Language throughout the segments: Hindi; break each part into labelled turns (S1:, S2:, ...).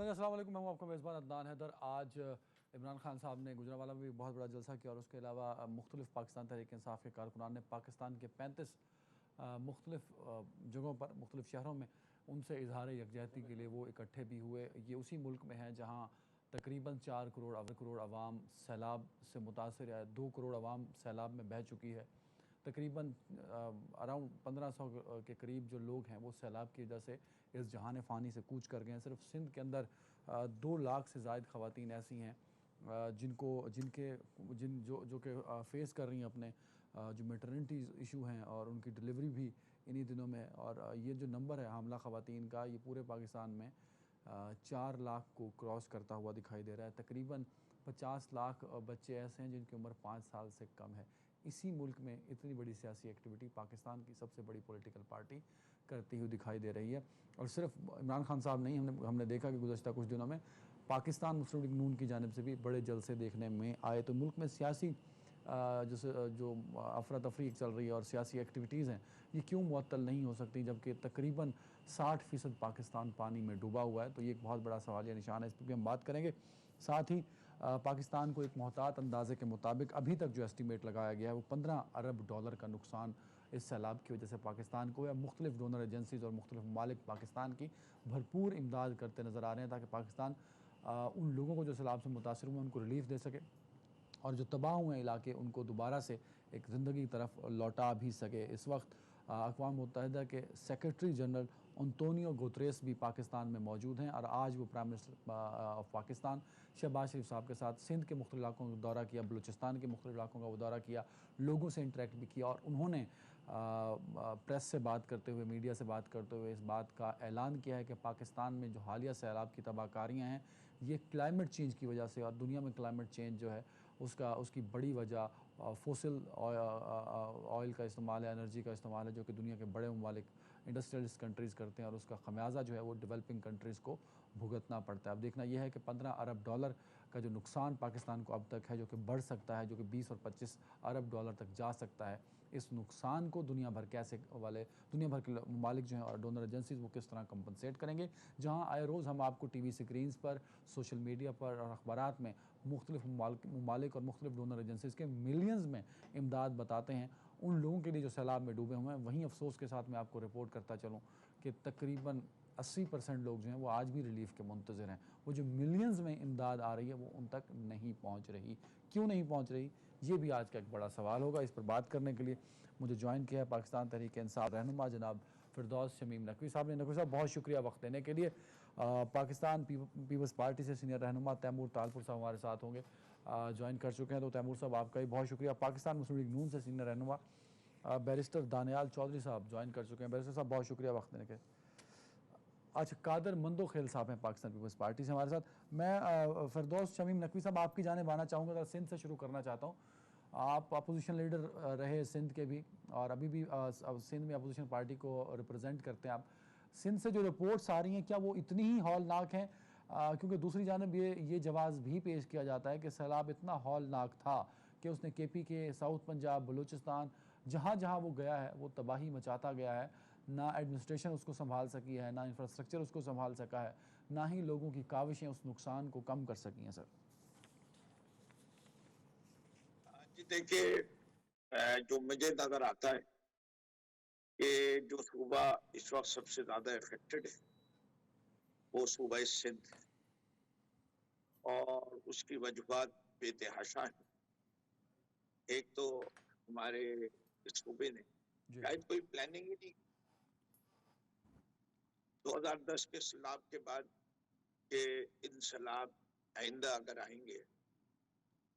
S1: अस्सलाम वालेकुम, मैं हूं आपका मेज़बान अदनान हैदर। आज इमरान खान साहब ने गुजरांवाला में भी बहुत बड़ा जलसा किया और उसके अलावा मुख्तलिफ पाकिस्तान तहरीक इंसाफ के कारकुनान ने पाकिस्तान के 35 मुख्तलिफ जगहों पर मुख्तलिफ शहरों में उनसे इजहार यकजहती के लिए वो इकट्ठे भी हुए। ये उसी मुल्क में है जहाँ तकरीबन 4 करोड़ आवाम सैलाब से मुतासर है। 2 करोड़ आवाम सैलाब में बह चुकी है। तकरीबन अराउंड 1500 के करीब जो लोग हैं वो सैलाब की वजह से इस जहान फ़ानी से कूच कर गए हैं। सिर्फ सिंध के अंदर 2 लाख से ज़ायद ख़वातीन ऐसी हैं जिनको जिनके जिन जो जो कि फ़ेस कर रही हैं अपने जो मैटरनिटी इशू हैं और उनकी डिलीवरी भी इन्हीं दिनों में। और ये जो नंबर है हामला ख़वातीन का, ये पूरे पाकिस्तान में 4 लाख को क्रॉस करता हुआ दिखाई दे रहा है। तकरीबन 50 लाख बच्चे ऐसे हैं जिनकी उम्र 5 साल से कम है। इसी मुल्क में इतनी बड़ी सियासी एक्टिविटी पाकिस्तान की सबसे बड़ी पॉलिटिकल पार्टी करती हुई दिखाई दे रही है। और सिर्फ इमरान खान साहब नहीं, हमने देखा कि गुज़श्ता कुछ दिनों में पाकिस्तान मुस्लिम लीग नून की जानिब से भी बड़े जलसे देखने में आए। तो मुल्क में सियासी जो अफरा तफरी चल रही है और सियासी एक्टिविटीज़ हैं, ये क्यों मुअत्तल नहीं हो सकती जबकि तकरीबन 60% पाकिस्तान पानी में डूबा हुआ है। तो ये एक बहुत बड़ा सवालिया निशान है, इस पर भी हम बात करेंगे। साथ ही पाकिस्तान को एक मोहतात अंदाजे के मुताबिक अभी तक जो एस्टीमेट लगाया गया है वो $15 अरब का नुकसान इस सैलाब की वजह से पाकिस्तान को है। मुख्तलिफ डोनर एजेंसीज़ और मुख्तलिफ ममालिक पाकिस्तान की भरपूर इमदाद करते नज़र आ रहे हैं ताकि पाकिस्तान उन लोगों को जो सैलाब से मुतासर हुए उनको रिलीफ दे सके और जो तबाह हुए इलाके उनको दोबारा से एक ज़िंदगी की तरफ लौटा भी सके। इस वक्त अक़वाम मुत्तहिदा के सेक्रेटरी जनरल अंतोनियो गुतरेस भी पाकिस्तान में मौजूद हैं और आज वो prime minister of Pakistan Shahbaz Sharif साहब के साथ सिंध के मुख्तलिफ इलाकों का दौरा किया, बलूचिस्तान के मुख्तलिफ इलाकों का वो दौरा किया, लोगों से इंटरेक्ट भी किया और उन्होंने प्रेस से बात करते हुए, मीडिया से बात करते हुए इस बात का ऐलान किया है कि पाकिस्तान में जो हालिया सैलाब की तबाहकारियाँ हैं ये क्लाइमेट चेंज की वजह से, और दुनिया में क्लाइमेट चेंज जो है उसकी बड़ी वजह फोसिल ऑयल का इस्तेमाल है, एनर्जी का इस्तेमाल है, जो कि दुनिया के बड़े ममालिक इंडस्ट्रियलिस्ट कंट्रीज़ करते हैं और उसका ख़मियाज़ा जो है वो डेवलपिंग कंट्रीज़ को भुगतना पड़ता है। अब देखना यह है कि $15 अरब का जो नुकसान पाकिस्तान को अब तक है, जो कि बढ़ सकता है, जो कि 20 और 25 अरब डॉलर तक जा सकता है, इस नुकसान को दुनिया भर के ममालिक जो हैं और डोनर एजेंसीज़ वो किस तरह कंपनसेट करेंगे। जहाँ आए रोज़ हम आपको टीवी स्क्रीन्स पर, सोशल मीडिया पर और अखबारात में मुख्तलिफ ममालिक और मुख्तलिफ डोनर एजेंसीज़ के मिलियंस में इमदाद बताते हैं उन लोगों के लिए जो सैलाब में डूबे हुए हैं। वहीं अफसोस के साथ मैं आपको रिपोर्ट करता चलूँ कि तकरीबन 80% लोग जो हैं वो आज भी रिलीफ के मुंतज़िर हैं। वो जो मिलियंस में इमदाद आ रही है वो उन तक नहीं पहुँच रही। क्यों नहीं पहुँच रही, ये भी आज का एक बड़ा सवाल होगा। इस पर बात करने के लिए मुझे ज्वाइन किया है पाकिस्तान तहरीक इंसाफ रहनुमा जनाब फिरदौस शमीम नकवी साहब ने। नकवी साहब, बहुत शुक्रिया वक्त देने के लिए। पाकिस्तान पीपल्स पार्टी से सीनियर रहनुमा तैमूर तालपुर साहब हमारे साथ होंगे, ज्वाइन कर चुके हैं। तो तैमूर साहब, आपका भी बहुत शुक्रिया। पाकिस्तान मुस्लिम लीग नून से सीनियर रहनुमा बैरिस्टर दानियाल चौधरी साहब ज्वाइन कर चुके हैं। बैरिस्टर साहब, बहुत शुक्रिया वक्त देने के। अच्छा, कादर मंदो खेल साहब हैं पाकिस्तान पीपल्स पार्टी से हमारे साथ। मैं फिरदौस शमीम नकवी साहब आपकी जानिब आना चाहूँगा, अगर सिंध से शुरू करना चाहता हूँ। आप अपोजिशन लीडर रहे सिंध के भी और अभी भी सिंध में अपोजिशन पार्टी को रिप्रेजेंट करते हैं आप। सिंध से जो रिपोर्ट्स आ रही हैं क्या वो इतनी ही हौलनाक हैं? क्योंकि दूसरी जानब ये जवाब भी पेश किया जाता है कि सैलाब इतना हौलनाक था कि उसने केपी के, साउथ पंजाब, बलूचिस्तान, जहाँ जहाँ वो गया है वो तबाही मचाता गया है। ना एडमिनिस्ट्रेशन उसको संभाल सकी है, ना इंफ्रास्ट्रक्चर उसको संभाल सका है, ना ही लोगों की काविशें उस नुकसान को कम कर सकी हैं। सर
S2: जी देखिए, जो मुझे नजर आता है कि जो सूबा इस वक्त सबसे ज्यादा इफेक्टेड है वो सूबा सिंध है और उसकी वजूहत बेतहाशा है। एक तो हमारे सूबे ने शायद कोई प्लानिंग ही नहीं 2010 के सैलाब के बाद के इन सैलाब आइंदा अगर आएंगे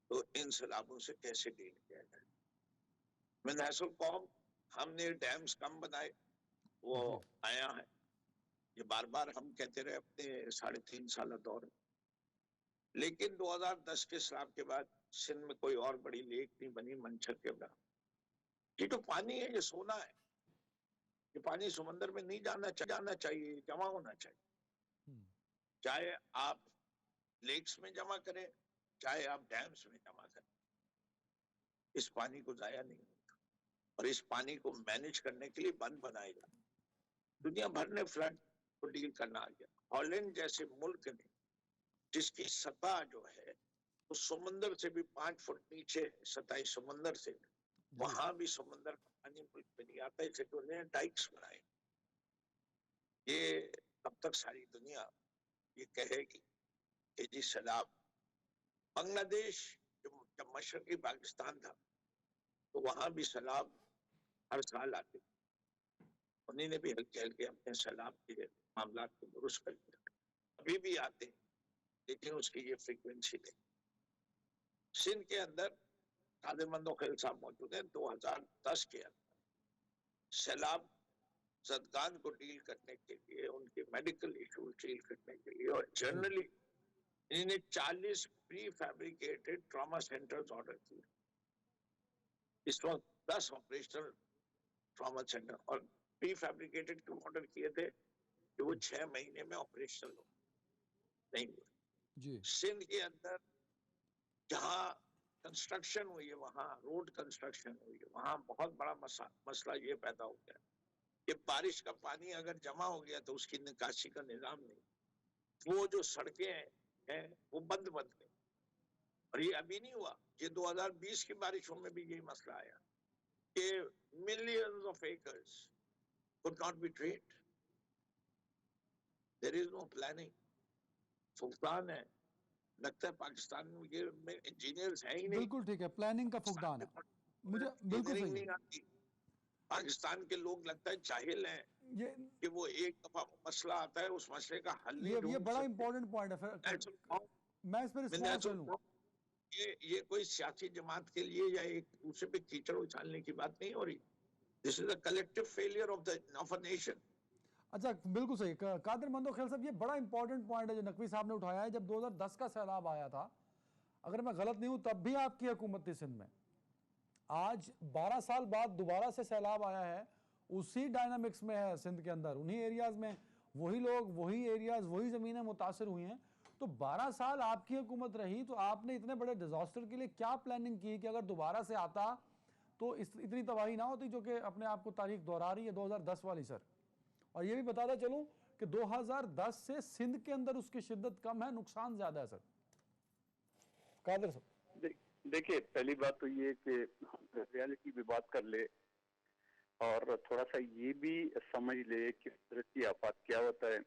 S2: तो इन सैलाबों से कैसे डील किया जाए। नेशनल कॉम हमने डैम्स कम बनाए, वो आया है, ये बार बार हम कहते रहे अपने 3.5 साल दौर में। लेकिन 2010 के सैलाब के बाद सिंध में कोई और बड़ी लेक नहीं बनी मंछर के बराबर। ये तो पानी है, ये सोना है, ये पानी समंदर में नहीं जाना चाहिए, जमा होना चाहिए। चाहे आप लेक्स में जमा करें, चाहे आप डैम्स में जमा करें, इस पानी को जाया नहीं होता। और इस पानी को मैनेज करने के लिए बंद बनाएगा। दुनिया भर ने फ्लड को डील करना आ गया। हॉलैंड जैसे मुल्क ने जिसकी सतह जो है वो समुद्र से भी 5 फुट नीचे है, सतह समुद्र से,
S1: जी
S2: वहां भी समुद्र का पानी मुल्क में नहीं आता, इसे तो उन्होंने डाइक्स बनाए। ये अब तक सारी दुनिया ये कहेगी कि जी सैलाब, बांग्लादेश जब मशरकी पाकिस्तान था तो वहां भी सैलाब हर साल आते, उन्हीं ने भी हल्के हल्के अपने सैलाब के मामला को दुरुस्त कर दिया। अभी भी आते लेकिन उसकी ये फ्रीक्वेंसी नहीं। सिंध के अंदर कादिर मंदोखेल साहब मौजूद हैं। 2010 के अंदर सैलाब जदगान को डील करने के लिए, उनके मेडिकल इशू डील करने के लिए, और जनरली इन्होंने 40 pre fabricated trauma centres order किए। इस वक्त 10 ऑपरेशनल ट्रॉमा सेंटर, और प्री फैब्रिकेटेड क्यों ऑर्डर किए थे कि वो 6 महीने में ऑपरेशनल हो, नहीं हुए।
S1: जी
S2: सिंध के अंदर जहाँ कंस्ट्रक्शन हुई है, वहां रोड कंस्ट्रक्शन हुई है, वहां बहुत बड़ा मसला ये पैदा हो गया कि बारिश का पानी अगर जमा हो गया तो उसकी निकासी का निजाम नहीं, वो जो सड़कें हैं वो बंद गई। और ये अभी नहीं हुआ, ये 2020 की बारिशों में भी यही मसला आया कि millions of acres could not be drained. There is no planning. फुकदान है, लगता है पाकिस्तान में इंजीनियर्स हैं ही नहीं।
S1: बिल्कुल ठीक है, प्लानिंग का फुकदान है, मुझे बिल्कुल सही
S2: नहीं आती। पाकिस्तान के लोग लगता है जाहिल हैं
S1: ये
S2: कि वो एक दफा मसला आता है उस मसले का हल नहीं
S1: ये
S2: ढूंढ
S1: बड़ा
S2: सकते।
S1: इंपॉर्टेंट पॉइंट है। फिर मैं इस पर रिस्पॉन्स ले लूं।
S2: ये कोई सियासी जमात के लिए या एक दूसरे पे कीचड़ उछालने की बात नहीं हो रही। This is a collective failure of a nation.
S1: अच्छा बिल्कुल सही, कादिर मंदोखेल साहब, ये बड़ा इंपॉर्टेंट पॉइंट है जो नकवी साहब ने उठाया है। जब 2010 का सैलाब आया था, अगर मैं गलत नहीं हूं, तब भी आपकी हुकूमत थी सिंध में। आज 12 साल बाद दोबारा से सैलाब आया है, उसी डायनामिक्स में है सिंध के अंदर, उन्हीं एरियाज में वही लोग, वही एरियाज, वही ज़मीनें मुतासर हुई हैं। तो 12 साल आपकी हुकूमत रही, तो आपने इतने बड़े डिजास्टर के लिए क्या प्लानिंग की कि अगर दोबारा से आता तो इतनी तबाही ना होती जो कि अपने आप को तारीख दोहरा रही है 2010 वाली सर। और ये भी बताता चलूं कि 2010 से सिंध के अंदर उसकी शिद्दत कम है, नुकसान ज्यादा है सर। कादिर साहब
S3: देखिए, पहली बात तो ये कि रियलिटी भी बात कर ले और थोड़ा सा ये भी समझ ले कि कुदरती आफत क्या होता है,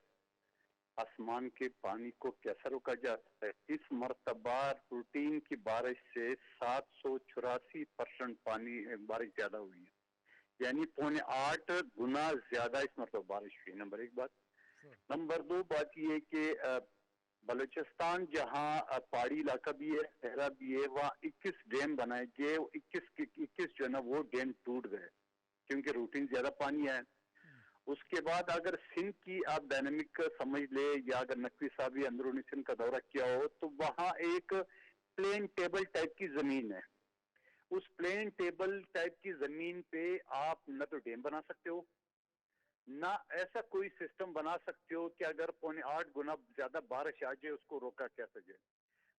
S3: आसमान के पानी को कैसे रोका जाता है। इस मर्तबा रूटीन की बारिश से 784% पानी बारिश ज्यादा हुई है, यानी 7.8 गुना ज्यादा इस मरतबा बारिश हुई। नंबर एक बात। नंबर दो बात ये कि बलूचिस्तान जहाँ पहाड़ी इलाका भी है, सहरा भी है, वहाँ 21 डैम बनाए गए, 21 जो है ना वो डैम टूट गए क्योंकि रूटीन ज्यादा पानी है। उसके बाद अगर सिंध की आप डायनेमिक समझ ले, या अगर नकवी साहब भी अंदरूनी सिंध का दौरा किया हो, तो वहाँ एक प्लेन टेबल टाइप की जमीन है। उस प्लेन टेबल टाइप की जमीन पे आप न तो डैम बना सकते हो, ना ऐसा कोई सिस्टम बना सकते हो कि अगर 7.8 गुना ज्यादा बारिश आ जाए उसको रोका क्या सके।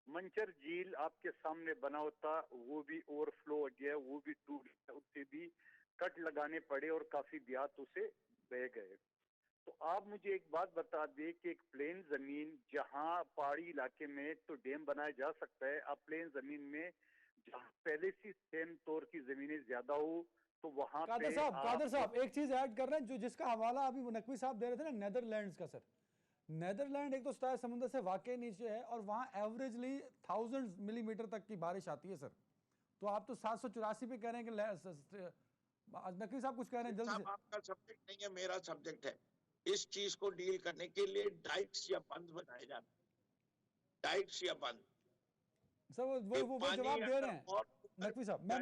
S3: मंचर झील आपके सामने बना होता, वो भी ओवरफ्लो हो गया, वो भी टूट गया, उससे भी कट लगाने पड़े और काफी ब्यात उसे बह गए। तो आप मुझे एक बात बता दे कि एक प्लेन जमीन जहां पहाड़ी इलाके में तो डैम बनाया जा सकता है, आप प्लेन जमीन में जहां पहले से सेम तौर की जमीनें ज्यादा हो तो वहां
S1: कादिर साहब एक चीज ऐड कर रहे हैं, जो जिसका हवाला अभी वो नकवी साहब दे रहे थे ना, नेदरलैंड्स का सर। नेदरलैंड एक तो सतह समुद्र से वाकई नीचे है और वहां एवरेजली 1000 मिलीमीटर तक की बारिश आती है सर। तो आप तो 784 पे कह रहे हैं कि नकवी साहब कुछ कह रहे हैं, जल्दी से।
S2: आपका सब्जेक्ट नहीं है, मेरा सब्जेक्ट है। इस चीज को डील करने के लिए डाइक्स या बंद बनाए जाते हैं, डाइक्स या बंद।
S1: सर वो जवाब दे रहे हैं नकवी साहब, मैं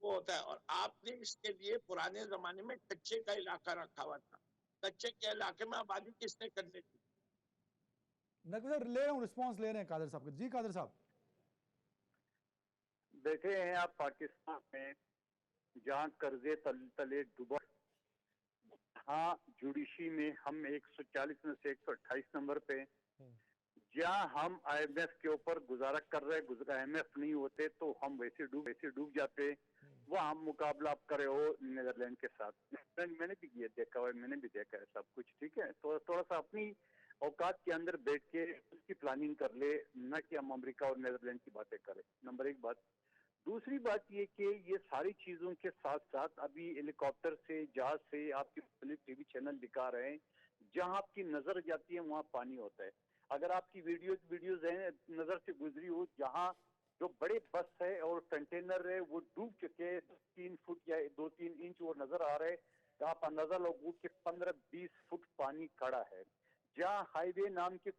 S2: वो होता है। और आपने इसके लिए पुराने जमाने में कच्चे का इलाका रखा हुआ था, कच्चे के इलाके में आबादी किसने करने थी?
S1: नकवी साहब ले रहा हूँ, रिस्पॉन्स ले रहे हैं कादिर साहब। जी कादिर साहब,
S3: बैठे हैं आप पाकिस्तान में जहाँ कर्जे तले डूबा, हाँ जुडिशी में हम 140 में से 128 नंबर पे, जहाँ हम IMF के ऊपर गुजारा कर रहे, IMF नहीं होते तो हम वैसे डूब जाते। वह हम मुकाबला आप करे हो नीदरलैंड के साथ। मैंने भी ये देखा हुआ, मैंने भी देखा है सब कुछ, ठीक है। तो थोड़ा सा अपनी औकात के अंदर बैठ के उसकी प्लानिंग कर ले, न कि हम अमेरिका और नीदरलैंड की बातें करें। नंबर एक बात। दूसरी बात ये कि ये सारी चीजों के साथ साथ अभी हेलीकॉप्टर से, जहाज से आपके टीवी चैनल दिखा रहे हैं, जहां आपकी नजर जाती है वहां पानी होता है। अगर आपकी वीडियोज हैं, नजर से गुजरी हो, जहां जो बड़े बस है और कंटेनर है वो डूब चुके हैं, 3 फुट या 2-3 इंच वो नजर आ रहे हैं, तो आप अंदाजा लगाओ कि 15-20 फुट पानी खड़ा है। जहाँ हाईवे नाम के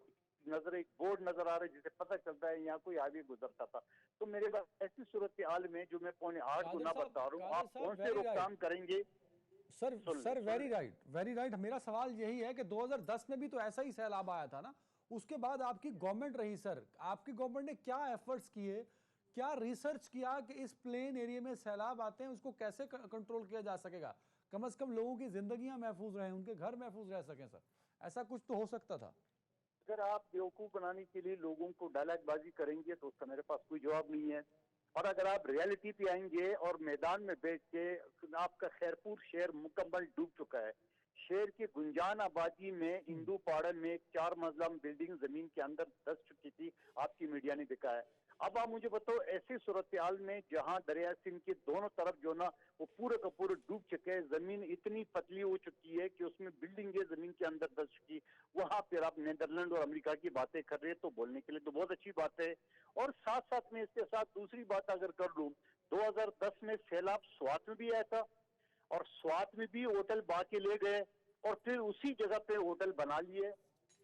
S3: नजर, एक बोर्ड नजर आ रहा है जिसे पता चलता है यहाँ कोई हाईवे गुजरता था। तो मेरे पास ऐसी सूरत हाल में, जो मैं 7:45
S1: कादर
S3: गुना
S1: साहब,
S3: बता रहा हूँ,
S1: कादर
S3: आप
S1: साहब,
S3: कौन से
S1: वेरी राइट
S3: रोकथाम करेंगे?
S1: सर।
S3: सुन
S1: सर,
S3: ले।
S1: Very right. मेरा सवाल यही है कि 2010 में भी तो ऐसा ही सैलाब आया था ना, उसके बाद आपकी गवर्नमेंट रही सर, आपकी गवर्नमेंट ने क्या एफर्ट्स किए, क्या रिसर्च किया कि इस प्लेन एरिया में सैलाब आते हैं उसको कैसे कंट्रोल किया जा सकेगा, कम से कम लोगों की जिंदगियां महफूज रहें, उनके घर महफूज रह सकें सर, ऐसा कुछ तो हो सकता था।
S3: अगर आप बेवकूफ बनाने के लिए लोगों को डायलॉगबाजी करेंगे तो उसका मेरे पास कोई जवाब नहीं है। और अगर आप रियलिटी पे आएंगे और मैदान में बैठ के, आपका खैरपुर शहर मुकम्मल डूब चुका है। शहर की गुंजान आबादी में इंदू पाड़न में 4 मंजिला बिल्डिंग जमीन के अंदर धंस चुकी थी, आपकी मीडिया ने दिखाया। अब आप मुझे बताओ, ऐसी सूरत हाल में जहां दरिया सिंध के दोनों तरफ जो ना वो पूरे का पूरे डूब चुके हैं, जमीन इतनी पतली हो चुकी है कि उसमें बिल्डिंगें जमीन के अंदर धंस चुकी, वहां पर आप नीदरलैंड और अमेरिका की बातें कर रहे हैं, तो बोलने के लिए तो बहुत अच्छी बात है। और साथ साथ में इसके साथ दूसरी बात अगर कर लूं, 2010 में सैलाब स्वात में भी आया था, और स्वात में भी होटल बा के ले गए और फिर उसी जगह पे होटल बना लिए।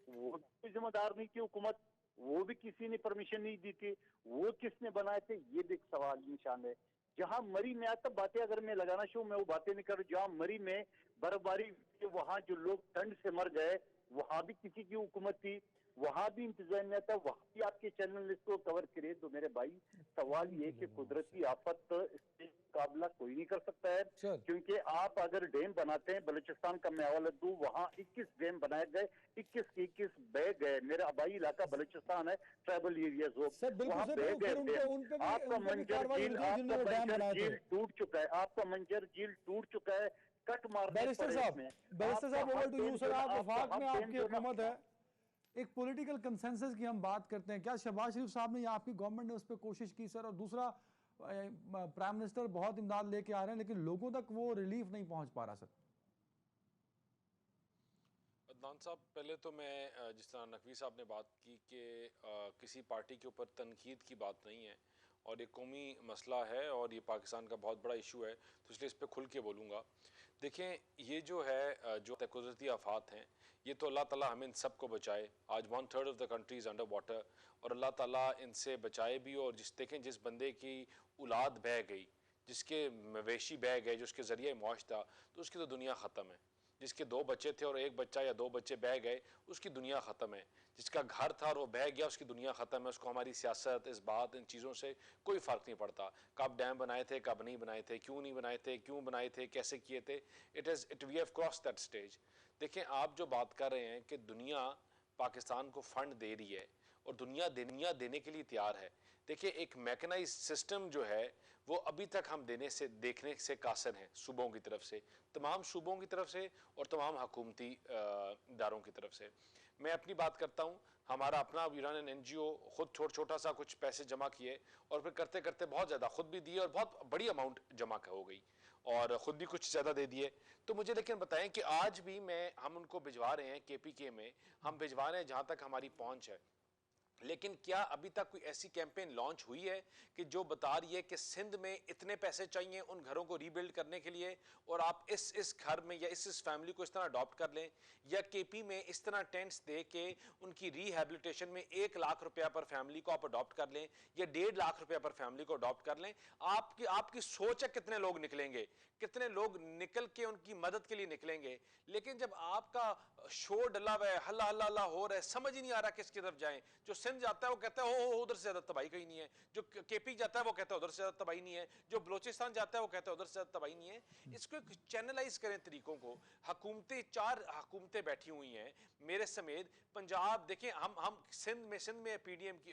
S3: वो भी जिम्मेदार नहीं थी हुकूमत, वो भी किसी ने परमिशन नहीं दी थी, वो किसने बनाए थे, ये भी एक सवाल निशान है। जहां मरी में आता बातें अगर मैं लगाना चाहूँ, मैं वो बातें नहीं कर रहा। जहां मरी में बर्फबारी, वहां जो लोग ठंड से मर गए, वहां भी किसी की हुकूमत थी, वहां भी इंतजामिया था, वहां भी आपके चैनल इसको कवर करे। तो मेरे भाई, सवाल ये कि कुदरती आफत इससे मुकाबला कोई नहीं कर सकता है,
S1: सर,
S3: क्योंकि आप अगर डैम बनाते हैं, बलूचिस्तान का मैं हवाला दूं, वहां 21 डैम बनाए गए, 21 के 21 बह गए। मेरा आबाई इलाका बलूचिस्तान है, ट्राइबल एरियाज हो,
S1: सर बिल्कुल
S3: वहां
S1: सर,
S3: बह
S1: फिर
S3: गए डैम। आपका
S1: उन पे भी
S3: मंजर
S1: कार्रवाई
S3: झील,
S1: होनी चाहिए
S3: आपका
S1: जिन्होंने डैम
S3: मंजर
S1: बनाए थे।
S3: झील टूट चुका है, आपका मंजर झील टूट चुका है, कट मारने
S1: बैरिस्टर
S3: पड़े
S1: साहब,
S3: इसमें।
S1: बैरिस्टर साहब, ओवर टू यू सर। आप
S3: आपका
S1: वफाक
S3: हर
S1: में
S3: डैम
S1: आपकी
S3: जो ना,
S1: हुकूमत है, एक पॉलिटिकल कंसेंसस की हम बात करते हैं, क्या शहबाज शरीफ साहब ने या आपकी गवर्नमेंट ने उस पर कोशिश की सर? और दूसरा, प्राइम मिनिस्टर बहुत इमदाद लेके आ रहे हैं लेकिन लोगों तक वो रिलीफ नहीं पहुंच पा रहा सर।
S4: अदनान साहब, पहले तो मैं जिस तरह नकवी साहब ने बात की कि किसी पार्टी के ऊपर तनकीद की बात नहीं है और ये कौमी मसला है और ये पाकिस्तान का बहुत बड़ा इशू है, तो इसलिए इस पर खुल के बोलूँगा। देखें, ये जो है जो कुदरती आफात हैं, ये तो अल्लाह ताला हमें इन सब को बचाए। आज 1/3 of the country is under water और अल्लाह ताला इनसे बचाए भी। और देखें, जिस बंदे की औलाद बह गई, जिसके मवेशी बह गए, जो उसके ज़रिए मुआश था, तो उसकी तो दुनिया ख़त्म है। जिसके 2 बच्चे थे और 1 बच्चा या 2 बच्चे बह गए, उसकी दुनिया ख़त्म है। जिसका घर था और वो बह गया, उसकी दुनिया ख़त्म है। उसको हमारी सियासत, इस बात, इन चीज़ों से कोई फ़र्क नहीं पड़ता। कब डैम बनाए थे, कब नहीं बनाए थे, क्यों नहीं बनाए थे, क्यों बनाए थे, कैसे किए थे, we have cross that stage. देखें, आप जो बात कर रहे हैं कि दुनिया पाकिस्तान को फ़ंड दे रही है और दुनिया देने के लिए तैयार है। देखिए, एक मैकेनाइज सिस्टम जो है वो अभी तक हम देखने से कासिर हैं, सूबों की तरफ से, तमाम सूबों की तरफ से और तमाम हुकूमती इदारों की तरफ से। मैं अपनी बात करता हूँ, हमारा अपना यूनानियन NGO खुद छोटा सा कुछ पैसे जमा किए और फिर करते करते बहुत ज़्यादा खुद भी दिए और बहुत बड़ी अमाउंट जमा हो गई और ख़ुद भी कुछ ज़्यादा दे दिए। तो मुझे लेकिन बताएं कि आज भी हम उनको भिजवा रहे हैं, KPK में हम भिजवा रहे हैं जहाँ तक हमारी पहुँच है। लेकिन क्या अभी तक कोई ऐसी कैंपेन लॉन्च हुई है कि जो बता रही है कि सिंध में इतने पैसे चाहिए उन घरों को रीबिल्ड करने के लिए और आप इस घर में या इस फैमिली को इस तरह अडॉप्ट कर लें, या KP में इस तरह टेंट्स दे के उनकी रिहैबिलिटेशन में 1 लाख रुपया पर फैमिली को आप अडॉप्ट कर लें या 1.5 लाख रुपया पर फैमिली को अडॉप्ट कर लें? आपकी सोच है कितने लोग निकलेंगे, कितने लोग निकल के उनकी मदद के लिए निकलेंगे? लेकिन जब आपका शोर डला हुआ है, हल्ला हल्ला हल्ला हो रहा है, समझ ही नहीं आ रहा किसकी तरफ जाएं। जो सिंध जाता है वो कहता है हो उधर से ज्यादा तबाही कहीं नहीं है, जो केपी जाता है वो कहता है उधर से ज्यादा तबाही नहीं है, जो बलोचिस्तान जाता है वो कहता है उधर से ज्यादा तबाही नहीं है। इसको एक चैनलाइज करें तरीकों को। हुकूमतें, 4 हुकूमतें बैठी हुई हैं मेरे समेत, पंजाब देखें, हम सिंध में पीडीएम की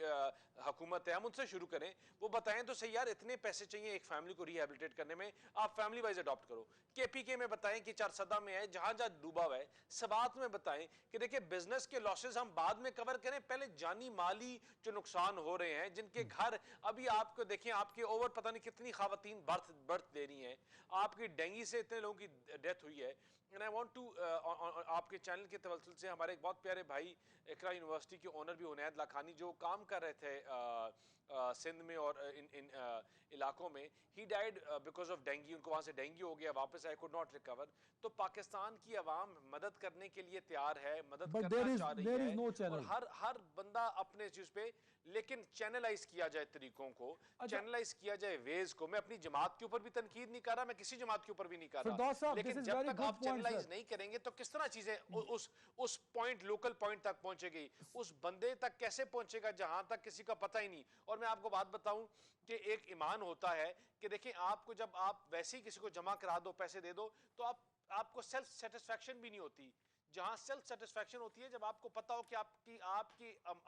S4: हुकूमत है, हम उनसे शुरू करें, वो बताएं तो सही यार इतने पैसे चाहिए एक फैमिली को रिहेबिलिटेट करने में, आप फैमिली वाइज अडॉप्ट करो। केपीके में बताएं कि चारसदा में है, जहां जहां डूबा हुआ है, सबात में बताएं कि देखिए बिजनेस के लॉसेस हम बाद में कवर करें, पहले जानी माली जो नुकसान हो रहे हैं, जिनके घर अभी आपको देखें, आपके ओवर पता नहीं कितनी खवातीन बर्थ दे रही हैं, आपकी डेंगू से इतने लोगों की डेथ हुई है। एंड आई वांट टू आपके चैनल के तवज्जुल से, हमारे एक बहुत प्यारे भाई इकरा यूनिवर्सिटी के ओनर भी उनैद लाखानी जो काम कर रहे थे सिंध में और इन इलाकों में, he died because of dengue, उनको वहां से डेंगू हो गया, वापस आई कुड नॉट रिकवर। तो पाकिस्तान की आवाम मदद करने के लिए तैयार है, मदद करना चाह रही है,
S1: no
S4: और हर बंदा अपने चीज पे, लेकिन चैनलाइज किया जाए तरीकों को, चैनलाइज किया जाए वेज को। मैं अपनी जमात के ऊपर भी तनकीद नहीं कर रहा, मैं किसी जमात के ऊपर भी नहीं कर रहा, लेकिन जब तक आप चैनलाइज नहीं करेंगे तो किस तरह चीजें उस पॉइंट, लोकल पॉइंट तक पहुंचेगी, उस बंदे तक कैसे पहुंचेगा जहां तक किसी का पता ही नहीं। और मैं आपको बात बताऊं कि एक ईमान होता है कि देखिए आपको जब आप वैसे ही किसी को जमा करा दो, पैसे दे दो, तो आपको सेल्फ सेटिस्फैक्शन भी नहीं होती। जहां सेल्फ सेटिस्फैक्शन होती है जब आपको पता हो कि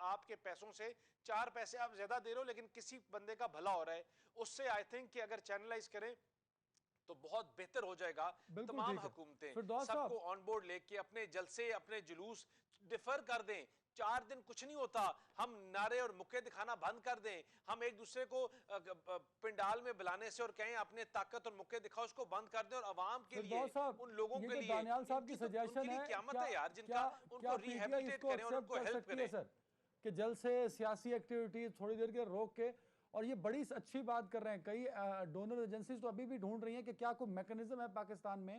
S4: आपके पैसों से 4 पैसे आप ज्यादा दे रहे हो लेकिन किसी बंदे का भला हो रहा है, उससे आई थिंक कि अगर चैनलाइज करें तो बहुत बेहतर हो जाएगा। तमाम हुकूमतें सबको ऑन बोर्ड लेके अपने जलसे, अपने जुलूस डिफर कर दें। 4 दिन कुछ नहीं होता, हम नारे और मुक्के दिखाना बंद कर दें, हम एक दूसरे को पिंडाल में बुलाने से और कहें अपने ताकत और मुक्के दिखाओ, उसको बंद कर दें। और आवाम के लिए, उन लोगों के लिए,
S1: दानियाल साहब की सजेशन है,
S4: क़यामत है यार, जिनका उनको रिहेबिलिटेट करें और उनको हेल्प करें
S1: सर, कि जल से सियासी एक्टिविटीज थोड़ी देर के रोक के, और ये बड़ी अच्छी बात कर रहे हैं। कई डोनर एजेंसीज तो अभी भी ढूंढ रही हैं कि क्या कोई मैकेनिज्म है पाकिस्तान में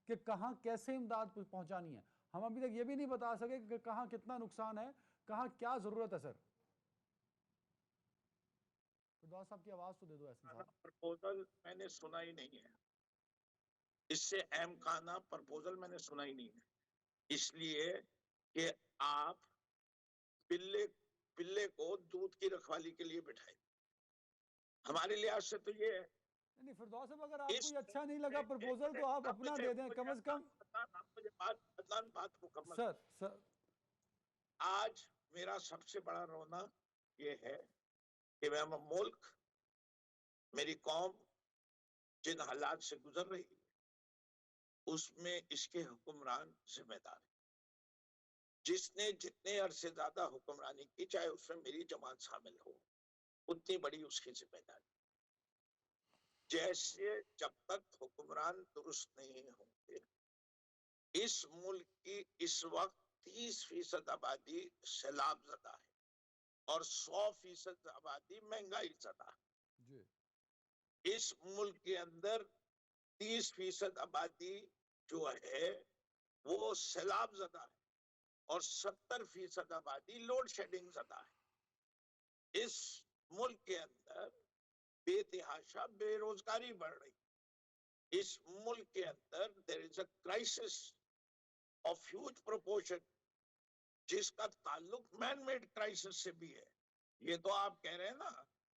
S1: कि कहां कैसे इमदाद पहुंचानी है। हम अभी तक ये भी नहीं बता सके कि कहां कितना नुकसान है, कहां क्या जरूरत है। सर फिरदौस साहब की आवाज तो दे दो। ऐसा
S2: प्रपोजल मैंने सुना ही नहीं है, इससे अहम खाना प्रपोजल मैंने सुना ही नहीं है, इसलिए कि आप पिल्ले को दूध की रखवाली के लिए बिठाए। हमारे लिहाज से तो ये है।
S1: नहीं फिरदौस साहब, अगर आपको ये अच्छा नहीं लगा प्रपोजल तो आप अपना दे दें कम से कम।
S2: बात मुकम्मल।
S1: सर
S2: आज मेरा सबसे बड़ा रोना ये है कि मेरा मुल्क, मेरी कौम जिन हालात से गुजर रही है उसमें इसके हुक्मरान जिम्मेदार है। जिसने जितने अरसे ज्यादा हुक्मरानी की, चाहे उसमें मेरी जमात शामिल हो, उतनी बड़ी उसकी जिम्मेदारी। जैसे जब तक हुक्मरान दुरुस्त नहीं होंगे, इस मुल्क की इस वक्त 30% आबादी सैलाब ज़दा है और 100% आबादी महंगाई ज़दा है। इस मुल्क के अंदर 30% आबादी जो है वो सैलाब ज़दा है और 70% आबादी लोड शेडिंग ज़दा है। इस मुल्क के अंदर बेतहाशा बेरोजगारी बढ़ रही। इस मुल्क के अंदर there is a crisis of huge proportion, जिसका ताल्लुक मैन मेड क्राइसिस से भी है। ये तो आप कह रहे हैं ना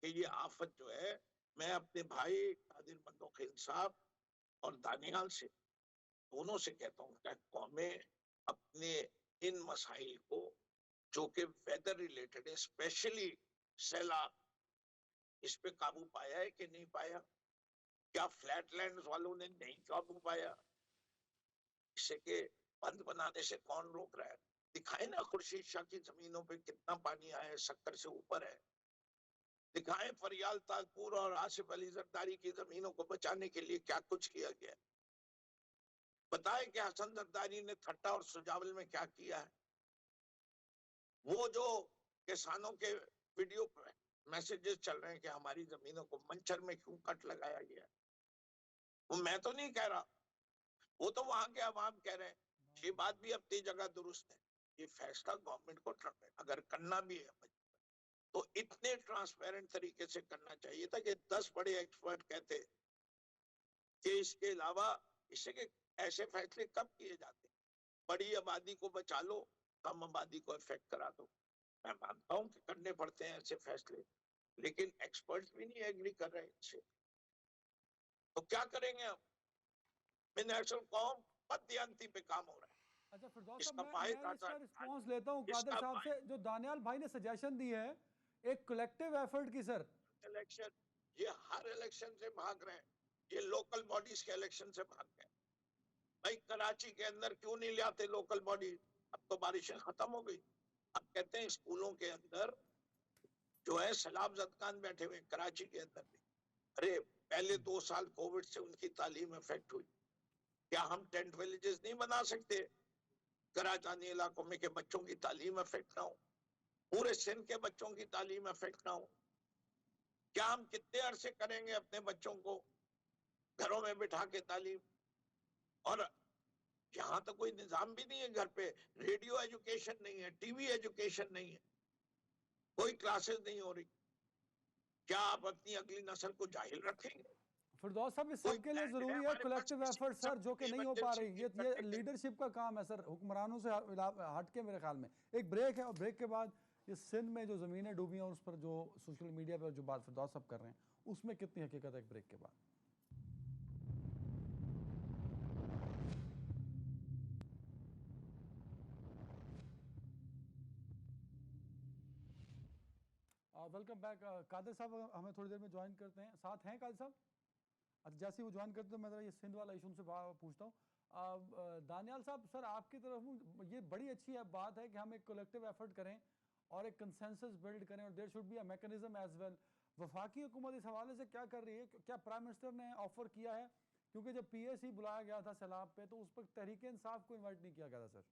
S2: कि ये आफत जो है, मैं अपने भाई कादिर मंदोखिल साहब और दानियाल से, दोनों से कहता हूँ कि कौमें अपने इन मसाइल को जो कि वेदर रिलेटेड है, स्पेशली सैलाब, इस पे काबू पाया है कि नहीं पाया? क्या फ्लैटलैंड वालों ने नहीं काबू पाया? इसे के बंद बनाने से कौन रोक रहा है? दिखाए ना खुर्शीद शाह की जमीनों पे कितना पानी आया है, 70 से ऊपर है। दिखाए फरियाल ताजपुर और आसिफ अली जरदारी की जमीनों को बचाने के लिए क्या कुछ किया गया। बताए कि हसन जरदारी ने ठट्टा और सुजावल में क्या किया है। वो जो किसानों के वीडियो मैसेजेस चल रहे हैं कि हमारी जमीनों को मंचर में क्यों कट लगाया गया, वो मैं तो नहीं कह रहा, वो तो वहां के अवाम कह रहे हैं। ये बात भी अपनी जगह दुरुस्त है। ये फैसला गवर्नमेंट को अगर करना भी है तो इतने ट्रांसपेरेंट तरीके से करना चाहिए था कि 10 बड़े एक्सपर्ट कहते कि इसके अलावा इससे के ऐसे फैसले कब किए जाते। बड़ी आबादी को बचा लो, कम आबादी को इफेक्ट करा दो। मैं मानता हूं कि करने पड़ते हैं ऐसे फैसले, लेकिन एक्सपर्ट्स भी नहीं एग्री कर रहे इससे। तो क्या करेंगे हम? नेशनल कौम मध्यांती पे काम हो रहा है।
S1: अच्छा फिरदौस साहब,
S2: इसका
S1: मैं
S2: फायदा
S1: इसका रिस्पॉन्स लेता हूँ कादिर
S2: इसका
S1: साहब से। जो दानियाल भाई ने सजेशन दी है एक कलेक्टिव एफर्ट की सर।
S2: इलेक्शन, ये हर इलेक्शन से भाग रहे हैं, ये लोकल बॉडीज के इलेक्शन से भाग रहे हैं। भाई कराची के अंदर क्यों नहीं लाते लोकल बॉडी? अब तो बारिशें खत्म हो गई, अब कहते हैं स्कूलों के अंदर जो है सैलाब जदगान बैठे हुए कराची के अंदर भी। अरे पहले 2 साल कोविड से उनकी तालीम इफेक्ट हुई, क्या हम टेंट विलेजेस नहीं बना सकते कराचानी इलाकों में कि बच्चों की तालीम इफेक्ट ना हो, पूरे सिंध के बच्चों की तालीम इफेक्ट ना हो? क्या हम कितने अरसे करेंगे अपने बच्चों को घरों में बिठा के तालीम? और यहाँ तो कोई निजाम भी नहीं है, घर पे रेडियो एजुकेशन नहीं है, टीवी एजुकेशन नहीं है, कोई क्लासेस नहीं हो रही। क्या आप अपनी अगली नस्ल को जाहिल रखेंगे?
S1: फिरदौस साहब, इस
S2: कोई
S1: सब के लिए
S2: प्लान है
S1: जरूरी है
S2: हमारे पास
S1: कलेक्टिव
S2: किसी
S1: एफर्ट सर, जो कि नहीं हो पा
S2: इमरजेंसी
S1: रही।
S2: डील
S1: ये
S2: करने के लिए?
S1: लीडरशिप का काम है सर, हुक्मरानों से हट के मेरे ख्याल में। एक ब्रेक है और ब्रेक के बाद ये सिंध में जो ज़मीनें डूबी हैं उस पर जो सोशल मीडिया पर जो बात फिरदौस साहब कर रहे हैं उसमें कितनी हकीकत है, एक ब्रेक के बाद। वेलकम बैक कादिर साहब, हमें थोड़ी देर में ज्वाइन करते हैं, साथ हैं कादिर साहब? अच्छा, जैसे ही वो ज्वाइन करते हैं मैं ज़रा ये सिंध वाला इशू उनसे पूछता हूँ। दानियाल साहब, सर आपकी तरफ ये बड़ी अच्छी बात है कि हम एक कलेक्टिव एफर्ट करें और एक कंसेंसस बिल्ड करें, और there should be a mechanism as well. वफाकी हुकूमत इस हवाले से क्या कर रही है? क्या प्राइम मिनिस्टर ने ऑफर किया है? क्योंकि जब PAC बुलाया गया था सैलाब पे तो उस पर तहरीक इंसाफ को इन्वाइट नहीं किया गया था सर।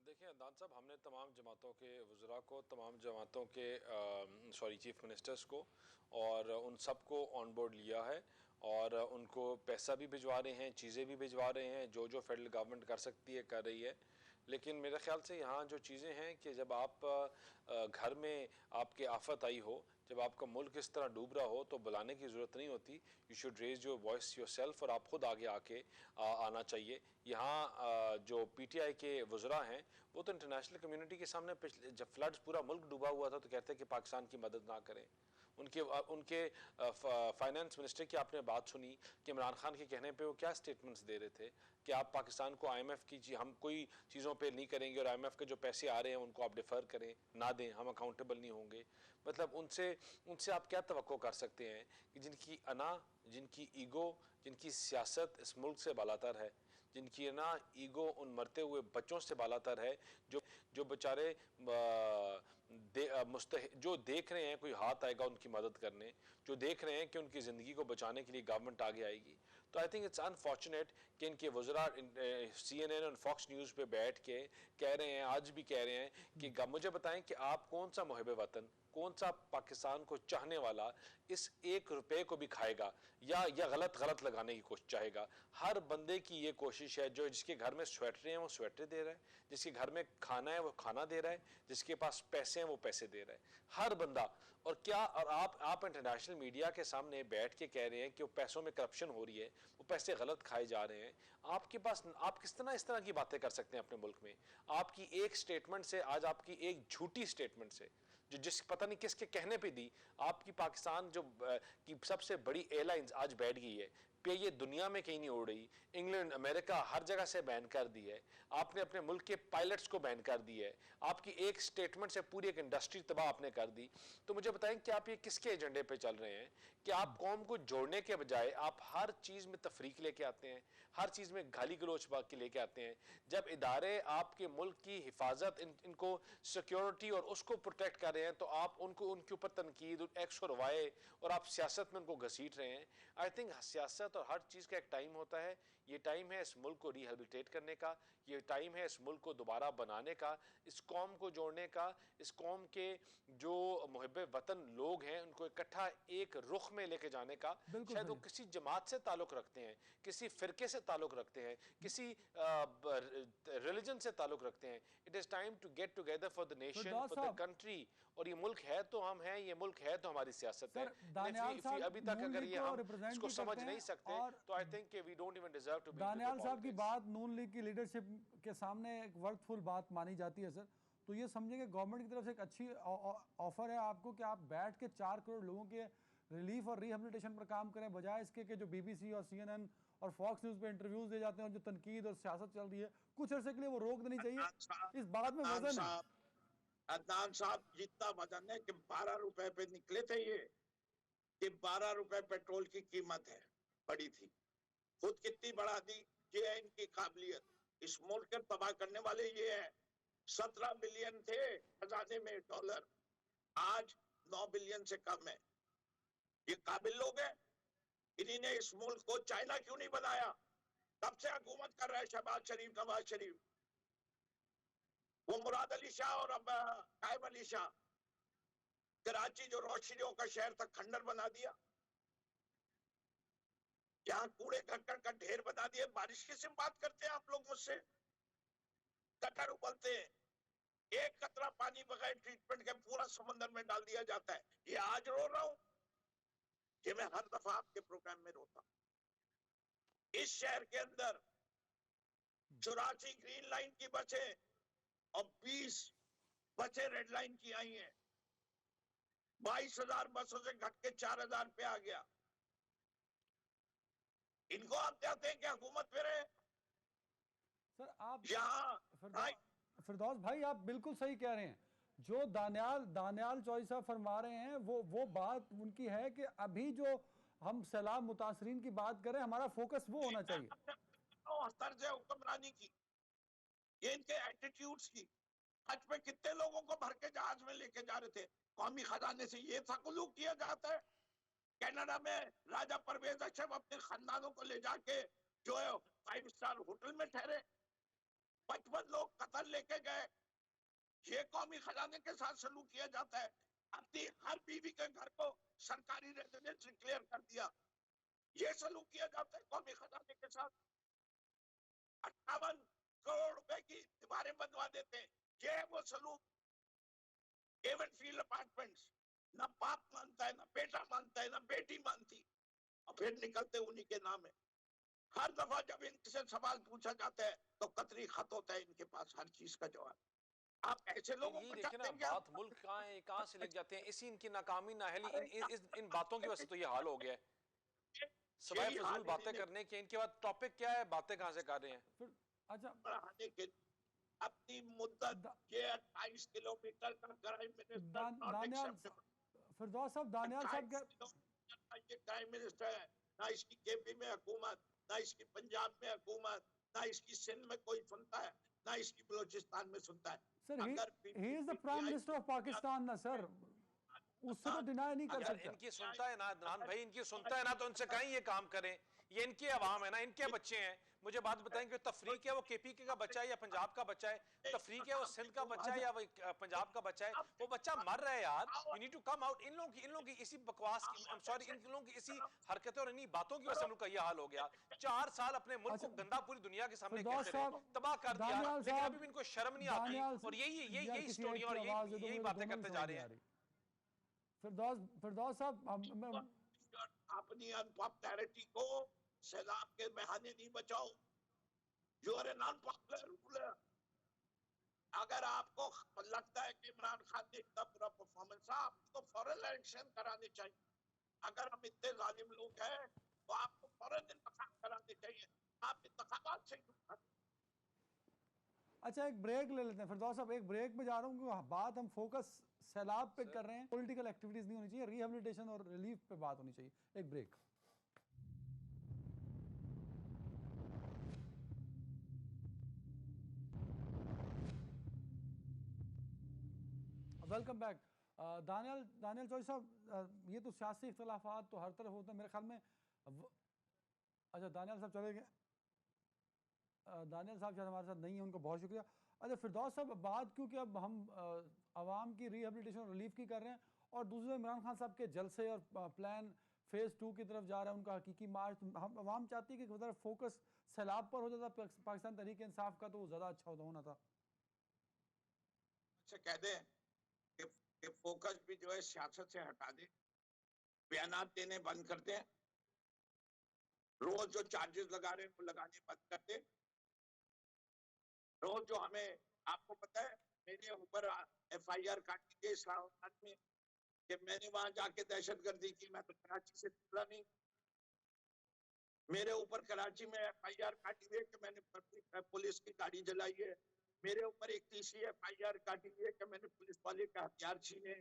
S4: देखिए अदनान साहब, हमने तमाम जमातों के वज़रा को, तमाम जमातों के चीफ मिनिस्टर्स को और उन सब को ऑन बोर्ड लिया है और उनको पैसा भी भिजवा रहे हैं, चीज़ें भी भिजवा रहे हैं, जो जो फेडरल गवर्नमेंट कर सकती है कर रही है। लेकिन मेरे ख्याल से यहाँ जो चीज़ें हैं कि जब आप घर में आपके आफत आई हो, जब आपका मुल्क इस तरह डूब रहा हो तो बुलाने की ज़रूरत नहीं होती। You should raise your voice yourself, और आप खुद आगे आके आना चाहिए। यहाँ जो PTI के वज़रा हैं वो तो इंटरनेशनल कम्युनिटी के सामने पिछले जब फ्लड्स पूरा मुल्क डूबा हुआ था तो कहते हैं कि पाकिस्तान की मदद ना करें। उनके फाइनेंस मिनिस्टर की आपने बात सुनी कि इमरान खान के कहने पे वो क्या स्टेटमेंट्स दे रहे थे कि आप पाकिस्तान को IMF की हम कोई चीज़ों पे नहीं करेंगे और IMF के जो पैसे आ रहे हैं उनको आप डिफ़र करें, ना दें, हम अकाउंटेबल नहीं होंगे। मतलब उनसे आप क्या तवक्को कर सकते हैं कि जिनकी अना, जिनकी ईगो, जिनकी सियासत इस मुल्क से बालातर है, जिनकी ना ईगो उन मरते हुए बच्चों से बालातर है, जो बेचारे जो देख रहे हैं कोई हाथ आएगा उनकी मदद करने, जो देख रहे हैं कि उनकी ज़िंदगी को बचाने के लिए गवर्नमेंट आगे आएगी। तो आई थिंक इट्स अनफॉर्चुनेट कि इनके वज़रा CNN और फॉक्स न्यूज़ पे बैठ के कह रहे हैं, आज भी कह रहे हैं कि मुझे बताएं कि आप कौन सा मुहिब वतन, कौन सा पाकिस्तान को चाहने वाला इस 1 रुपए को भी खाएगा या गलत लगाने की कोशिश चाहेगा। हर बंदे की ये कोशिश है, जो जिसके घर में स्वेटरें हैं वो स्वेटर दे रहा है, जिसके घर में खाना है वो खाना दे रहा है, जिसके पास पैसे हैं वो पैसे दे रहा है, हर बंदा। और क्या, और आप इंटरनेशनल मीडिया के सामने बैठ के कह रहे हैं कि वो पैसों में करप्शन हो रही है, वो पैसे गलत खाए जा रहे हैं। आपके पास, आप किस तरह इस तरह की बातें कर सकते हैं अपने मुल्क में? आपकी एक स्टेटमेंट से, आज आपकी एक झूठी स्टेटमेंट से, जो जिस पता नहीं किसके कहने पे दी, आपकी पाकिस्तान जो की सबसे बड़ी एयरलाइंस आज बैठ गई है पे, ये दुनिया में कहीं नहीं उड़ रही। इंग्लैंड, अमेरिका हर जगह से बैन कर दी है। आपने अपने मुल्क के पायलट्स को बैन कर दी है। आपकी एक स्टेटमेंट से पूरी एक इंडस्ट्री तबाह आपने कर दी। तो मुझे बताएं कि आप ये किसके एजेंडे पे चल रहे हैं कि आप कौम को जोड़ने के बजाय आप हर चीज़ में तफरीक लेके आते हैं, हर चीज़ में गाली गलोच बात के लेके आते हैं। जब इदारे आपके मुल्क की हिफाजत, इनको सिक्योरिटी और उसको प्रोटेक्ट कर रहे हैं तो आप उनको, उनके ऊपर तनकीद, एक्स और वाई, और आप सियासत में उनको घसीट रहे हैं। आई थिंक सियासत और हर चीज़ का एक टाइम होता है। ये टाइम है इस मुल्क को रिहेबिलिटेट करने का, ये टाइम है इस मुल्क को दोबारा बनाने का, इस कौम को जोड़ने का, इस कौम के जो मुहिब्बे वतन लोग हैं उनको इकट्ठा एक रुख में लेके जाने का,
S1: बिल्कुल
S4: शायद वो
S1: सही।
S4: किसी जमात से ताल्लुक रखते हैं, किसी फिरके से ताल्लुक रखते हैं, किसी रिलीजन से ताल्लुक रखते हैं। It is time to get together for the nation,
S1: Firdous
S4: for the
S1: साहब,
S4: कंट्री। और ये मुल्क है तो हम हैं, ये मुल्क है तो हमारी सियासत है।
S1: सर दानियाल साहब
S4: अभी तक
S1: नून
S4: अगर
S1: लीग
S4: ये
S1: को
S4: हम
S1: रिप्रेजेंट
S4: इसको
S1: भी
S4: समझ
S1: करते
S4: नहीं
S1: हैं,
S4: सकते
S1: और
S4: तो I think we don't even deserve to be in
S1: Daniyal साहब की
S4: पॉलिटिक्स।
S1: बात नून लीग की लीडरशिप के सामने एक वक्तफुल बात मानी जाती है सर। तो ये समझें कि गवर्नमेंट की तरफ से एक अच्छी ऑफर है आपको कि आप बैठ के 4 करोड़ लोगों के रिलीफ और रिहेबिलिटेशन पर काम करें, बजाय इसके कि जो बीबीसी और CNN और फॉक्स न्यूज़ पे इंटरव्यूज दिए जाते हैं और जो तनकीद और सियासत चल रही है, कुछ अर्से के लिए वो रोक देनी चाहिए।
S2: अदनान साहब,
S1: इस बात में वजन है।
S2: अदनान साहब जितना वजन है कि 12 रुपए पे निकले थे ये, कि 12 रुपए पेट्रोल की कीमत है, बड़ी थी। खुद कितनी बढ़ा दी, ये है इनकी काबिलियत। इस मुल्क के तबाह करने वाले ये है। 17 बिलियन थे खजाने में डॉलर, आज 9 बिलियन से कम है। ये काबिल लोग हैं। इन्हीं ने इस मुल्क को चाइना क्यों नहीं बनाया? तब से हुकूमत कर रहा है शहबाज शरीफ, नवाज शरीफ, वो मुराद अली शाह और अब कायम अली शाह। कराची जो रोशनियों का शहर था, खंडर बना दिया। यहाँ कूड़े करकट का ढेर बना दिया। बारिश की सिम बात करते हैं आप लोग मुझसे, कटर उबलते हैं। एक कतरा पानी बगैर ट्रीटमेंट के पूरा समंदर में डाल दिया जाता है। ये आज रो रहा हूं, ये मैं हर दफा आपके प्रोग्राम में रोता हूं। इस शहर के अंदर 84 ग्रीन लाइन की बसें और 20 बसें रेड लाइन की आई हैं। 22,000 बसों से घट के 4,000 पे आ गया। इनको आप चाहते हैं कि हुकूमत फिरे?
S1: सर आप
S2: यहाँ
S1: फिरदौस भाई आप बिल्कुल सही कह रहे हैं। जो दानियाल चौधरी साहब फरमा रहे हैं वो बात उनकी है कि अभी जो हम सैलाब मुतासरीन की बात करें, हमारा फोकस वो होना चाहिए।
S2: तर्ज है हुक्मरानी की, ये इनके एटीट्यूड्स की। हज में कितने लोगों को भर के जहाज में लेके जा रहे थे, कौमी खजाने से ये सलूक किया जाता है। कनाडा में राजा परवेज अशरफ अपने खानदानों को ले जाके जो है 5 स्टार होटल में ठहरे। 55 लोग कतर लेके गए। ये कौमी खजाने के साथ सलूक किया जाता है। अपनी हर बीवी के घर को सरकारी रेजिडेंस डिक्लेयर कर दिया। ये सलूक किया जाता है कौमी खजाने के साथ। 58 करोड़ रुपए की दीवारें बनवा देते हैं। ये है वो सलूक। एवनफील्ड अपार्टमेंट्स, ना बाप मानता है, ना बेटा मानता है, ना बेटी मानती, और फिर निकलते उन्हीं के नाम है। हर दफा जब इनसे सवाल पूछा जाता है तो कतरी खत होता है इनके पास हर चीज का जवाब। आप ऐसे लोगों
S4: ये
S2: को
S4: देखिए ना,
S2: चाहते हैं क्या?
S4: बात मुल्क कहाँ है, कहाँ से लेके जाते हैं। इसी इनकी नाकामी नाअहली, इन बातों की वजह से तो ये हाल हो गया है। सवाए
S2: यही
S4: फजूल
S2: हाल
S4: बातें
S2: इन्हीं ने
S4: करने के, इनके बाद टॉपिक क्या है, बातें कहाँ से कर रहे हैं।
S1: फिर अच्छा
S2: बढ़ाने के अपनी मुद्दत
S1: दा-
S2: ये 28 किलोमीटर का prime minister not
S1: Daniyal
S2: acceptable.
S1: Firdaus साहब, दानियाल साहब
S2: 28 किलोमीटर ये प्राइम मिनिस्टर है। ना इसकी केपी में हुकूमत, ना इसकी पंजाब में हुकूमत, ना इसकी सिंध में कोई सुनता है, ना इसकी बलोचिस्तान में सुनता है।
S1: सर
S2: अगर
S1: he is the prime minister of Pakistan ना सर, उससे तो डिनाई नहीं कर
S4: यार
S1: सकता।
S4: इनकी सुनता है ना अदनान भाई, इनकी सुनता है ना तो उनसे कहीं ये काम करें। ये इनकी आवाम है ना, इनके बच्चे हैं। मुझे बात बताएं कि तफरीक है वो केपी का बच्चा है या पंजाब का बच्चा है? तफरीक है वो सिंध का बच्चा है या वो पंजाब का बच्चा है? वो बच्चा मर रहा है यार। You need to come out. इन लोगों की इसी बकवास की, आई एम सॉरी, इन लोगों की इसी हरकतें और इन्हीं बातों की वजह से हम लोग का ये हाल हो गया। 4 साल अपने मुल्क को
S1: अच्छा,
S4: गंदा पूरी दुनिया के सामने
S1: फिरदौस
S4: कहते रहे,
S1: साहब,
S4: तबाह कर दिया,
S1: दानियाल
S4: लेकिन
S1: साहब,
S4: अभी भी इनको शर्म नहीं आती।
S1: दानियाल
S4: और यही यही
S1: यार
S4: यही
S1: किसी
S4: स्टोरी
S1: एक
S4: और
S1: की आवाज दे दो,
S4: यही
S1: मुझे
S4: बातें
S1: दोनों
S4: करते
S1: की
S4: जा
S1: समझ
S4: रहे
S1: नहीं आ
S4: हैं।
S1: रही। फिरदौस साहब,
S2: अपनी अनपॉपुलैरिटी को सैलाब के बहाने नहीं बचाओ। You are a non popular ruler. अगर आपको लगता है कि इमरान खान ने इतना बुरा परफॉर्मेंस है, आपको फौरन इलेक्शन कराने चाहिए। अगर हम इतने जालिम लोग हैं तो आपको फौरन इंतखाब कराने चाहिए। आप इंतखाबात से क्यों भागते हैं?
S1: अच्छा एक ब्रेक ले लेते हैं। फिरदौस साहब, एक ब्रेक में जा रहा हूँ क्योंकि बात हम फोकस सैलाब पे कर रहे हैं। पॉलिटिकल एक्टिविटीज नहीं होनी चाहिए, रिहेबिलिटेशन और रिलीफ पे बात होनी चाहिए। एक break. Welcome back. Daniyal Chaudhry साहब, ये तो सियासी इख्तलाफात तो हर तरफ होते हैं मेरे ख्याल में। अच्छा दानियाल साहब चले गए। दानियाल साहब शायद हमारे साथ नहीं है, उनका बहुत शुक्रिया। अच्छा फिरदौस साहब, बात क्योंकि अब हम आवाम की रिहेबिलिटेशन और रिलीफ की कर रहे हैं और दूसरी तरफ इमरान खान साहब के जलसे और प्लान फेज 2 की तरफ जा रहा है, उनका हकीकी मार्च। हम आवाम चाहती है कि उधर फोकस सैलाब पर हो जाता पाकिस्तान तहरीक इंसाफ का, तो वो ज़्यादा अच्छा होना था।
S2: अच्छा कह दें कि फोकस भी जो है सियासत से हटा दे, बयानात देने बंद कर दें, रोज जो चार्जेस लगा रहे हैं वो लगाने बंद कर दें। रोज जो हमें, आपको पता है मेरे ऊपर FIR काटी गई इस्लामाबाद में कि मैंने वहां जाके दहशतगर्दी की, मैं तो कराची से निकला नहीं। मेरे ऊपर कराची में FIR काटी हुई है कि मैंने पुलिस की गाड़ी जलाई है। मेरे ऊपर एक तीसरी FIR काटी हुई है कि मैंने पुलिस वाले का हथियार छीने।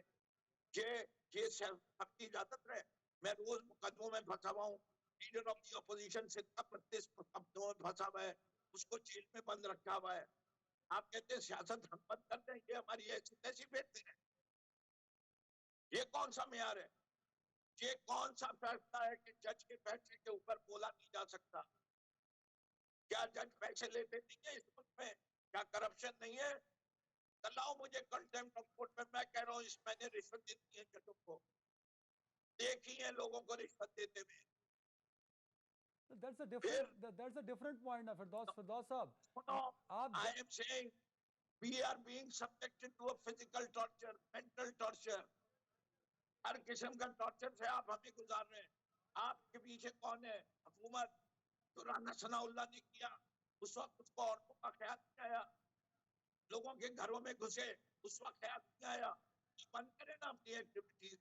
S2: ये सबकी इजाजत रहे? मैं रोज मुकदमों में फंसा हुआ हूँ। लीडर ऑफ दी अपोजिशन से 32 मुकदमों में फंसा हुआ है, उसको जेल में बंद रखा हुआ है। आप कहते हैं सियासत हम बंद करते हैं, ये हमारी ऐसी तैसी बेचते हैं? ये कौन सा मेयार है? ये कौन सा फैसला है कि जज के फैसले के ऊपर बोला नहीं जा सकता? क्या जज पैसे लेते नहीं है इस मुल्क में? क्या करप्शन नहीं है? लाओ मुझे कंटेम्प्ट ऑफ कोर्ट में। मैं कह रहा हूँ मैंने रिश्वत दी है जजों को, देखी है लोगों को रिश्वत देते हुए।
S1: That's a different point now, Firdaus साहब।
S2: I am saying we are being subjected to a physical torture, mental torture. हर किस्म का टॉर्चर से आप हमें गुजार रहे हैं। आपके पीछे कौन है? हुकूमत। तो राना सनाउल्लाह ने किया, उस वक्त उसको औरतों का ख्याल नहीं आया। लोगों के घरों में घुसे, उस वक्त ख्याल नहीं आया। बंद करें ना अपनी एक्टिविटीज।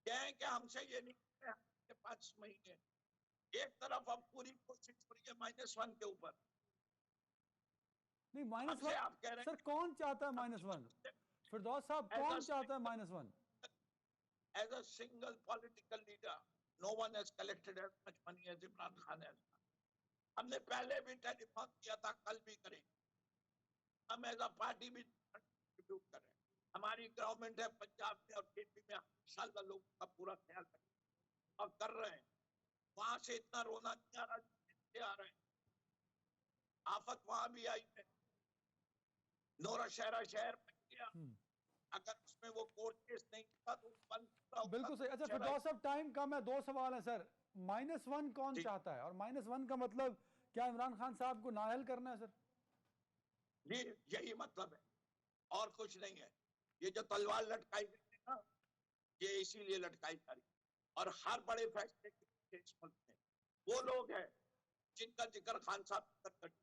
S2: कहें कि हमसे ये नहीं है, 5 महीने। एक तरफ अब पूरी कोशिश हो रही है -1 के ऊपर।
S1: नहीं -1
S2: आप कह रहे हैं
S1: सर, कौन चाहता है -1? फिरदौस साहब, कौन चाहता है -1?
S2: As a single political leader, no one has collected as much money as Imran Khan has done. हमने पहले भी टेलीफोन किया था, कल भी करेंगे। हम एज अ पार्टी भी कंट्रीब्यूट कर रहे हैं। हमारी गवर्नमेंट है पंजाब में और KP में, इंशाल्लाह लोगों का पूरा ख्याल रखें और कर रहे हैं। वहां से इतना रोना नहीं आ रहा, आ रहे हैं। आफत वहां भी आई है, नौरा शहरा शहर बन गया। अगर उसमें वो कोर्ट केस नहीं था तो बंद।
S1: बिल्कुल सही। अच्छा फिरदौस साहब, टाइम कम है, 2 सवाल है सर। -1 कौन चाहता है, और -1 का मतलब क्या इमरान खान साहब को नाअहल करना है सर?
S2: जी यही मतलब है, और कुछ नहीं है। ये जो तलवार लटकाई गई है ना, ये इसीलिए लटकाई जा रही। और हर बड़े फैसले के इस मुल्क में वो लोग हैं जिनका जिक्र खान साहब करते हैं।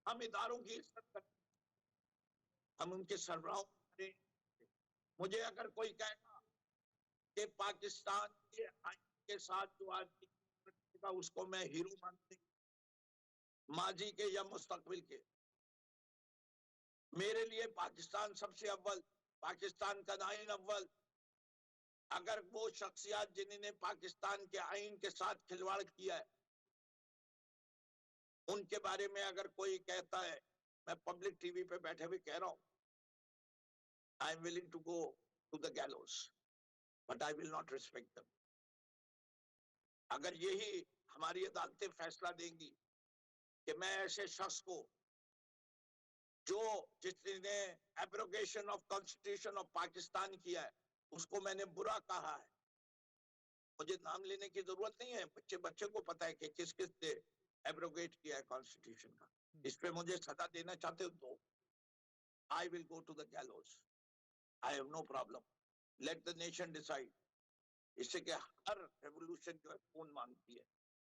S2: हम इदारों की इज्जत करते हैं, हम उनके सरबराहों करें। मुझे अगर कोई कहेगा कि पाकिस्तान के आइन के साथ जो आदमी का, उसको मैं हीरो मानती हूँ, माजी के या मुस्तकबिल के। मेरे लिए पाकिस्तान सबसे अव्वल, पाकिस्तान का आइन अव्वल। अगर वो शख्सियत जिन्होंने पाकिस्तान के आइन के साथ खिलवाड़ किया है, उनके बारे में अगर कोई कहता है, मैं पब्लिक टीवी पे बैठे हुए कह रहा हूं, I am willing to go to the gallows, but I will not respect them. अगर यही हमारी अदालतें फैसला देंगी कि मैं ऐसे शख्स को जिसने abrogation of constitution of Pakistan किया है, उसको मैंने बुरा कहा है, मुझे नाम लेने की जरूरत नहीं है। बच्चे को पता है कि किस किस ने एब्रोगेट किया है कॉन्स्टिट्यूशन का। इस पे मुझे सजा देना चाहते हो तो I will go to the gallows, I have no problem, let the nation decide. इससे कि हर रेवोल्यूशन जो है खून मांगती है।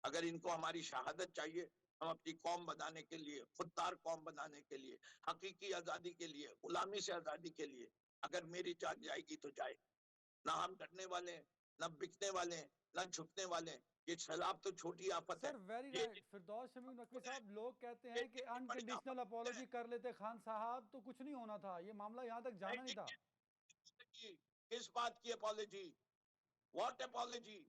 S2: अगर इनको हमारी शहादत चाहिए, हम अपनी कौम बनाने के लिए, खुददार कौम बनाने के लिए, हकीकी आजादी के लिए, गुलामी से आजादी के लिए, अगर मेरी जान जाएगी तो जाए। ना हम डरने वाले, ना बिकने वाले, ना झुकने वाले। ये सैलाब तो छोटी आफत है।
S1: सर वेरी राइट फिरदौस शमीम नकवी साहब, लोग कहते हैं कि अनकंडीशनल अपॉलॉजी कर लेते खान साहब तो कुछ नहीं होना था, ये मामला यहाँ तक जाना नहीं था।
S2: किस बात की apology? What apology?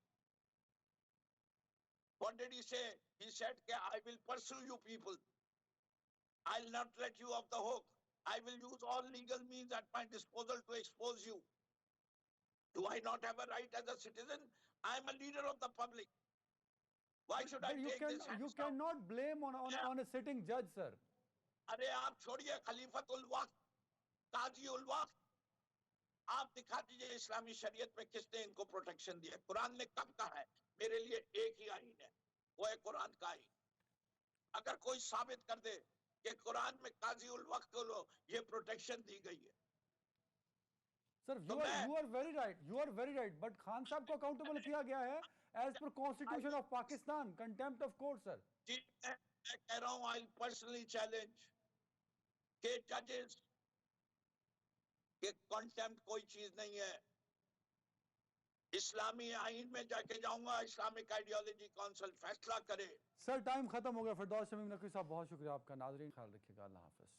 S2: What did he say? He said, I will pursue you people. I'll not let you off the hook. I will use all legal means at my disposal to expose you. Do I not have a right as a citizen? I am a leader of the public. Why should I take this?
S1: You cannot blame on a sitting judge, sir.
S2: अरे आप छोड़िए खलीफत उल वक्त, काजी उल वक्त, आप दिखा दीजिए इस्लामी शरीयत में किसने इनको प्रोटेक्शन दिया। कुरान ने कब कहा है मेरे लिए एक ही आईन है, वो है कुरान का आईन। अगर कोई साबित कर दे कि कुरान में काजी उल वक्त को ये प्रोटेक्शन दी गई है,
S1: सर
S2: तो
S1: you are very right, but Khan साहब को अकाउंटेबल किया गया है as per constitution of Pakistan, contempt of court sir.
S2: जी मैं कह रहा हूं आई पर्सनली चैलेंज के जजेस के कंटेम्प्ट कोई चीज नहीं है। इस्लामी आइन में जाके जाऊंगा, इस्लामिक आइडियोलॉजी काउंसिल फैसला करे।
S1: सर टाइम खत्म हो गया। फिरदौस शमीम नकवी साहब बहुत शुक्रिया आपका। नाजरीन ख्याल रखिएगा, अल्लाह हाफिज।